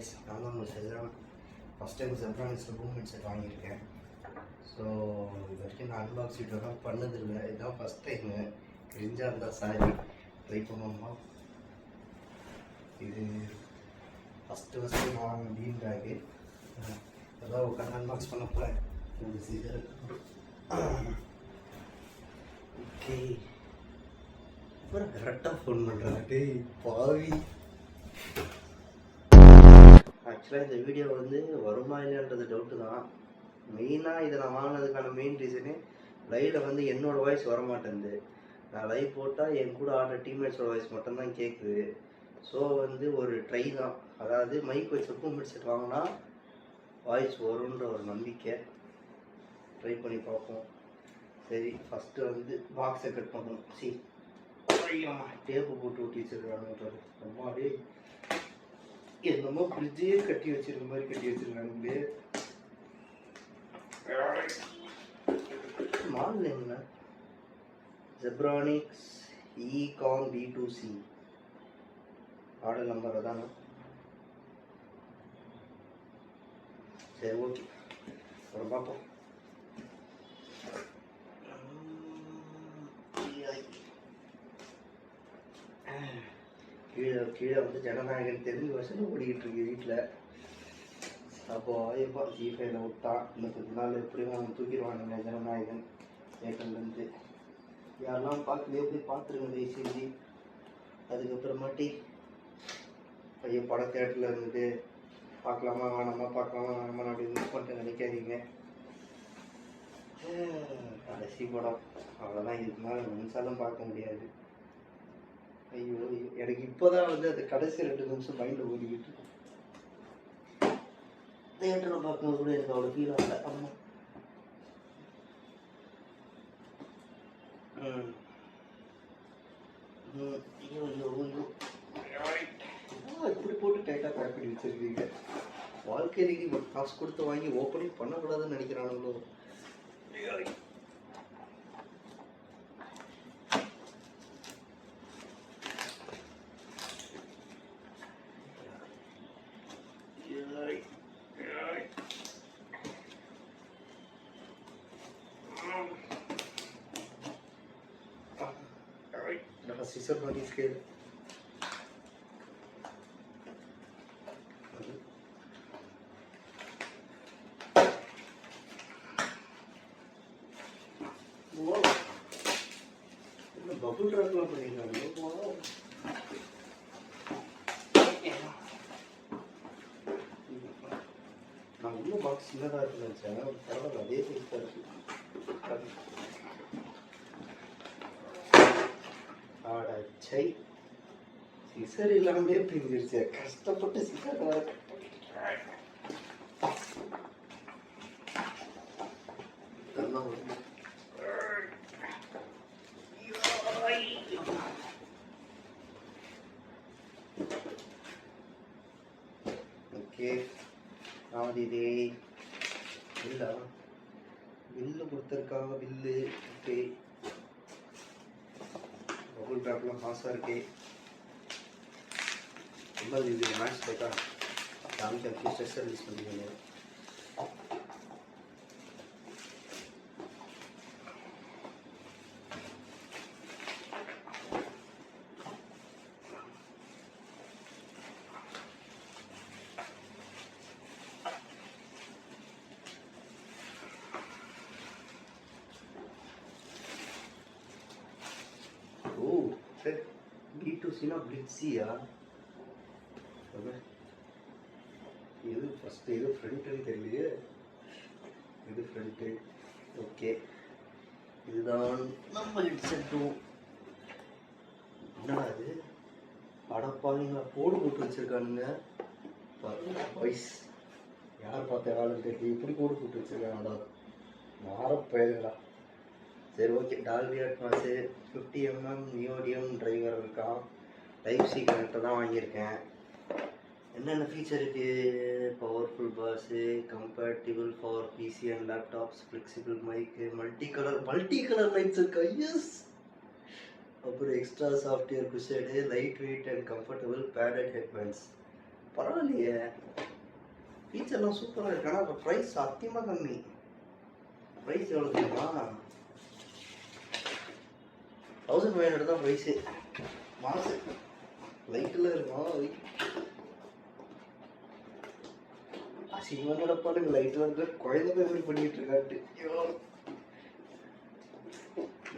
Guys, நான் தான் உங்கள் செல்றான். ஃபஸ்ட் டைம் செல்ரானிக்ஸில் பூம் ஹெட்செட் வாங்கியிருக்கேன். ஸோ இது வரைக்கும் நான் அன்பாக்ஸ் வீடியோலாம் பண்ணதில்லை, இதுதான் ஃபஸ்ட் டைமு. கிரிஞ்சாக இருந்தால் சாரி, ட்ரை பண்ணுவோமா. இது ஃபஸ்ட்டு நான் பீம் பேக்கு அதான் உட்காந்து அன்பாக்ஸ் பண்ண போகிறேன். ஒரு சீசர் ஓகே. அப்புறம் கரெக்டாக ஃபோன் பண்ணுறேன். டேய் பாவி, ஆக்சுவலாக இந்த வீடியோ வந்து வருமா இல்லைன்றது டவுட்டு தான். மெயினாக இதை நான் வாங்கினதுக்கான மெயின் ரீசனே லைவில் வந்து என்னோடய வாய்ஸ் வரமாட்டேங்குது. நான் லைவ் போட்டால் என் கூட ஆடுற டீம்மேட்ஸோட வாய்ஸ் மட்டும்தான் கேட்குது. ஸோ வந்து ஒரு ட்ரை தான், அதாவது மைக் வச்சு பூம் ஹெட்செட் வாங்கினா வாய்ஸ் வரும்ன்ற ஒரு நம்பிக்கை. ட்ரை பண்ணி பார்ப்போம். சரி, ஃபஸ்ட்டு வந்து பாக்ஸை கட் பண்ணணும். டேப்பு போட்டு ஒட்டி வச்சுருக்காங்க. அம்மாடே, என்னமோ ஃப்ரிட்ஜே கட்டி வச்சிருக்க மாதிரி கட்டி வச்சிருக்காங்களே. மாடல் என்ன? Zebronics Econ B2C model number அதானே? சரி, ஓகே, அப்புறம் பார்ப்போம். கீழே வந்து ஜனநாயகன் தெரிஞ்ச வருஷம் ஓடிக்கிட்டு இருக்கு வீட்டில். அப்போ எப்போ G5 விட்டா இன்னும் கொஞ்ச நாள் எப்படியும் அவங்க தூக்கிடுவானுங்க ஜனநாயகன் ஏக்கன்லேருந்து. யாரெல்லாம் பார்க்கலையோ போய் பார்த்துருங்க தயவு செஞ்சு. அதுக்கப்புறமாட்டி பையன் படம் தேட்டரில் இருந்துட்டு பார்க்கலாமா வேணாமா அப்படி மிஸ் பண்ணிட்டு நினைக்காதீங்க. கடைசி படம் அவ்வளோதான், இதுக்கு மேலே நிமிஷாலும் பார்க்க முடியாது. ஐயோ, எனக்கு இப்போதான் வந்து அது கடைசி 2 நிமிஷம் மைண்டில் ஓடிக்கிட்டு இருக்கும். தேட்டரில் பார்க்கும்போது கூட எனக்கு அவ்வளோ ஃபீல் ஆகல. ஆமாம், ஐயோ ஐயோ ஐயோ, இப்படி போட்டு டைட்டாக பேக் பண்ணி வச்சிருக்கீங்க. வாழ்க்கைக்கு காசு கொடுத்து வாங்கி ஓப்பனிங் பண்ணக்கூடாதுன்னு நினைக்கிறானுங்களோ. Scissor body scale. Wow, bubble wrap la பண்ணிருக்காங்க. Wow. நான் உள்ள பாக்ஸ் சின்னதா இருக்குன்னு நினைச்சேன். பரவாயில்ல, அதே பெருசா இருக்கு. ஆடாச்சை, சிசர் இல்லாமலே பிரிஞ்சிருச்சு. கஷ்டப்பட்டு சிசர் வர ஓகே. ஆதிதே இல்ல பில்லு கொடுத்துருக்காங்க. Bill okay. பபுள் பேப்லாம் மாசாக இருக்கு. ரொம்ப இது மேட்ச் பார்த்தா நாளைக்கு அப்படி ஸ்ட்ரெஸ் ரிலீஸ் பண்ணிக்கோங்க. B2Cனா பிளிட்ஸியா? இது ஃபஸ்ட்டு இது ஃப்ரண்ட்டுன்னு தெரியலையே. இது ஃப்ரண்ட்டு. ஓகே, இதுதான் நம்ம ஹெட்செட்டும். என்னடா இது? அடப்பாங்களா, போடு போட்டு வச்சுருக்கானுங்க. வாய்ஸ் யார் பார்த்த வேலைன்னு தெரியல, இப்படி போடு போட்டு வச்சுருக்காங்கடா. மாறப்போயிருங்களா. சரி, okay. Dolby Atmos 50mm neodymium driver இருக்கான். டைப் சி கனெக்டர் தான் வாங்கியிருக்கேன். என்னென்ன ஃபீச்சர் இருக்குது? Powerful bass, compatible for PC and laptops, flexible mic, multi colour lights இருக்கா. எஸ். அப்புறம் extra software cushioned, light weight and comfortable padded headbands. பரவாயில்லையே. ஃபீச்சர்லாம் சூப்பராக இருக்கு. ஆனால் இப்போ ப்ரைஸ் சத்தியமாக கம்மி. ப்ரைஸ் எவ்வளோ தெரியுமா? 1500 தான் ப்ரைஸு. மாசு லைட்டில் இருக்கும். சிவனோட பாருங்க லைட்டில் இருக்கிற குழந்தை பேர் பண்ணிட்டு இருக்காட்டு.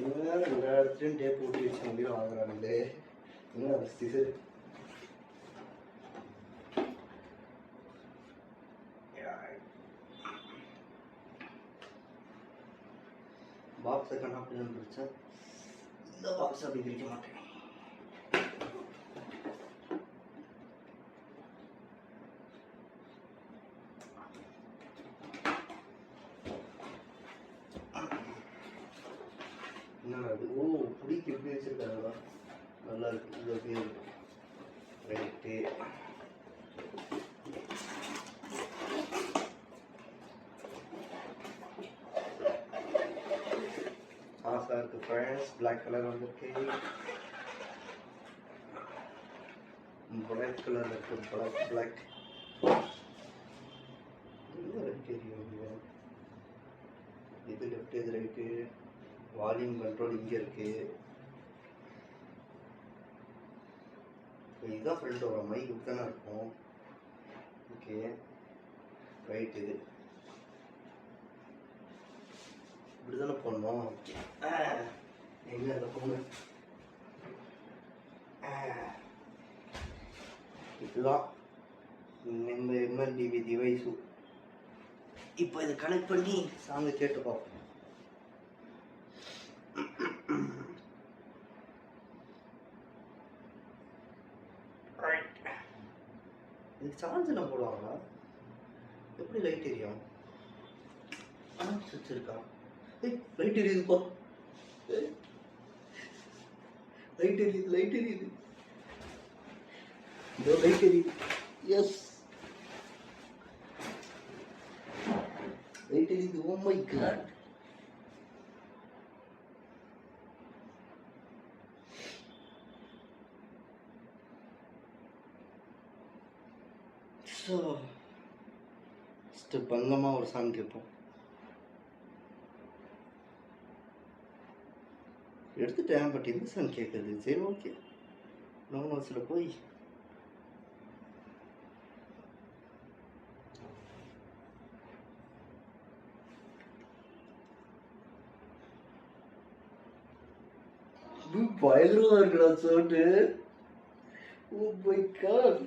எல்லா இடத்துலையும் டேப் ஊட்டி வச்சு முடியும் வாங்குறாங்களே. என்ன வசதி சார். பாக்ஸை கண்ணா அப்படி தான் பிடிச்சேன். இந்த பாக்ஸ் அப்படி பிரிக்க மாட்டேன். என்னடா அது? ஓ பிடிக்கு எப்படி வச்சிருக்காங்களா? நல்லா இருக்கு. இது அப்படியே ரைட்டு. ஆசா இருக்கு ஃப்ரெண்ட்ஸ். பிளாக் கலர் வந்துருக்கு. பிளாக் கலர் இருக்கு. பிளாக் இது லெஃப்ட், இது ரைட்டு. வால்யூம் கண்ட்ரோல் இங்கே இருக்கு. இதுதான் ஃப்ரெண்ட் வரும். மைக் இப்படி தானே இருக்கும். Okay right. இது இப்படி தானே போடணும். எங்கே அந்த ஃபோனு? இதுதான் இந்த எம்எல்டிவி டிவைஸு. இப்போ இதை கனெக்ட் பண்ணி சாங்கை கேட்டு பார்ப்போம். இதுக்கு சார்ஜ் எல்லாம் போடுவாங்களா? எப்படி லைட் எரியும்? சுவிட்ச் இருக்கா? லைட் எரியுதுப்பா. லைட் எரியுது, லைட் எரியுது. இதோ லைட் எரியுது. எஸ் லைட் எரியுது. Oh my god. So first பங்கமாக ஒரு சாங் கேட்போம். எடுத்துட்டேன் பட் எந்த சாங் கேட்குறது? சரி ஓகே. நோனோஸில் போய் பயங்கரமாக இருக்குடா சவுண்டு. ஓ மை காட்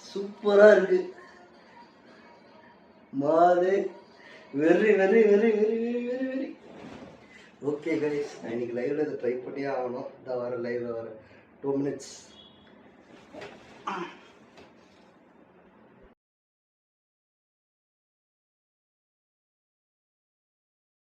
சூப்பராக இருக்கு. மாதே very very very very very very very okay guys. நான் இன்னைக்கு லைவ்ல இதை ட்ரை பண்ணியே ஆகணும். இதான் வர லைவ்ல வர 2 minutes.